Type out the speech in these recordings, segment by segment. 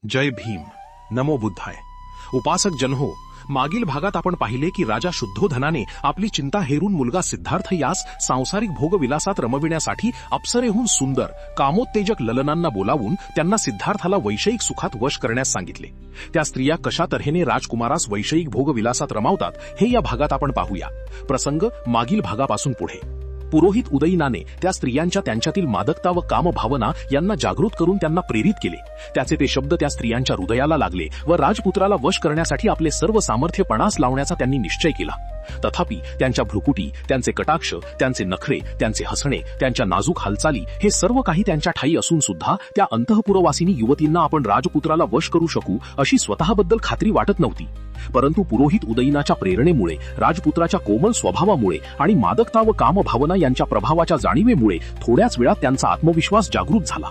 जय भीम, नमो बुद्धाय. उपासक जन हो, मागील भागात आपण पाहिले की राजा शुद्धोधनाने आपली चिंता हेरून मुलगा सिद्धार्थ यास सांसारिक भोगविलासात रमविण्यासाठी अप्सरेहून सुंदर कामोत्तेजक ललनांना बोलावून त्यांना सिद्धार्थाला वैषयिक सुखात वश करण्यास सांगितले. त्या स्त्रिया कशा तऱ्हेने राजकुमारास वैषयिक भोगविलासात रमावतात हे या भागात आपण पाहूया. प्रसंग मागील भागापासून पुढे. पुरोहित उदयीनाने त्या स्त्रियांच्या त्यांच्यातील मादकता व कामभावना यांना जागृत करून त्यांना प्रेरित केले. त्याचे ते शब्द त्या स्त्रियांच्या हृदयाला लागले व राजपुत्राला वश करण्यासाठी आपले सर्व सामर्थ्य पणास लावण्याचा त्यांनी निश्चय केला. तथापि त्यांच्या भ्रुकुटी, त्यांचे कटाक्ष, त्यांचे नखरे, त्यांचे हसणे, त्यांच्या नाजूक हालचाली हे सर्व काही त्यांच्या ठाई असून सुद्धा त्या अंतःपुरवासिनी युवतींना आपण राजपुत्राला वश करू शकू अशी स्वतःबद्दल खात्री वाटत नव्हती. परंतु पुरोहित उदयीनाच्या प्रेरणेमुळे, राजपुत्राच्या कोमल स्वभावामुळे आणि मादकता व कामभावना यांच्या प्रभावाच्या जाणीवेमुळे थोड्याच वेळात त्यांचा आत्मविश्वास जागृत झाला.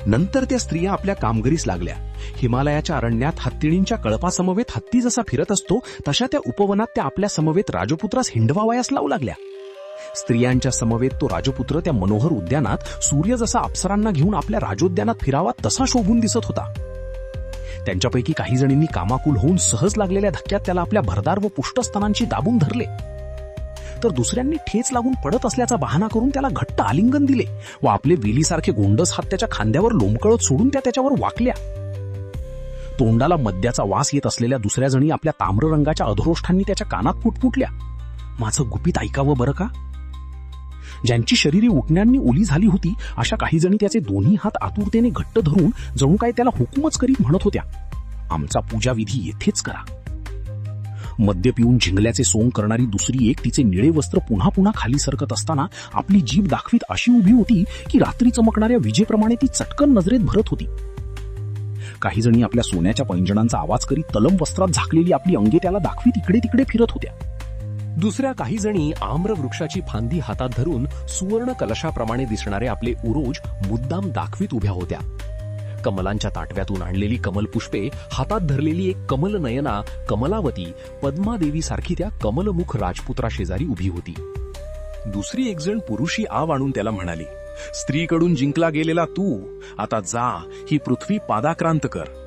नंतर त्या स्त्रिया आपल्या कामगिरीस लागल्या. हिमालयाच्या अरण्यात हत्तीणींच्या कळपासमवेत हत्ती जसा फिरत असतो तशा त्या उपवनात त्या आपल्या समवेत राजपुत्रास हिंडवावयास लावू लागल्या. स्त्रियांच्या समवेत तो राजपुत्र त्या मनोहर उद्यानात सूर्य जसा अप्सरांना घेऊन आपल्या राजोद्यानात फिरावा तसा शोभून दिसत होता. त्यांच्यापैकी काही जणींनी कामाकुल होऊन सहज लागलेल्या धक्क्यात त्याला आपल्या भरदार व पुष्टस्तनांची दाबून धरले, तर दुसऱ्यांनी ठेच लागून पडत असल्याचा बहाणा करून त्याला घट्ट आलिंगन दिले व आपले वेलीसारखे गोंडस हात त्याच्या खांद्यावर लोंबकळत सोडून त्याच्यावर वाकल्या. तोंडाला मद्याचा वास येत असलेल्या दुसऱ्या जणी आपल्या ताम्र रंगाच्या अधरोष्ठांनी त्याच्या कानात फुटफुटल्या. माझं गुपित ऐकावं बरं का. ज्यांची शरीरे उठण्यांनी ओली झाली होती अशा काही जणी त्याचे दोन्ही हात आतुरतेने घट्ट धरून जणू काय त्याला हुकूमच करीत म्हणत होत्या, आमचा पूजाविधी येथेच करा. मद्य पिऊन झिंगल्याचे सोंग करणारी दुसरी एक तिचे निळे वस्त्र पुन्हा पुन्हा खाली सरकत असताना आपली जीभ दाखवीत अशी उभी होती की रात्री चमकणाऱ्या विजेप्रमाणे ती चटकन नजरेत भरत होती. काही जणी आपल्या सोन्याच्या पैंजणांचा आवाज करीत तलम वस्त्रात झाकलेली आपली अंगे त्याला दाखवीत इकडे तिकडे फिरत होत्या. दुसऱ्या काही जणी आम्र वृक्षाची फांदी हातात धरून सुवर्ण कलशाप्रमाणे दिसणारे आपले उरोज मुद्दाम दाखवीत उभ्या होत्या. कमलांच्या ताटव्यातून आणलेली कमलपुष्पे हातात धरलेली एक कमलनयना कमलावती पद्मादेवी सारखी त्या कमलमुख राजपुत्रा शेजारी उभी होती. दुसरी एक जण पुरुषी आव आणून त्याला म्हणाली, स्त्रीकडून जिंकला गेलेला तू आता जा, ही पृथ्वी पादाक्रांत कर.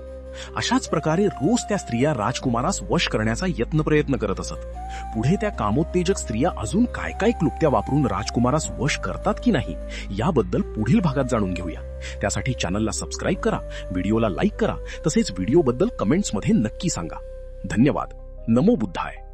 अशाच प्रकारे रोज त्या स्त्रिया राजकुमारास वश करण्याचा प्रयत्न करत असत. पुढे त्या कामोत्तेजक स्त्रिया अजून काय काय क्लुप्त्या वापरून राजकुमारास वश करतात की नाही याबद्दल पुढील भागात जाणून घेऊया. त्यासाठी चॅनलला सबस्क्राईब करा, व्हिडिओला लाईक करा, तसेच व्हिडिओबद्दल कमेंट्समध्ये नक्की सांगा. धन्यवाद. नमो बुद्धाय.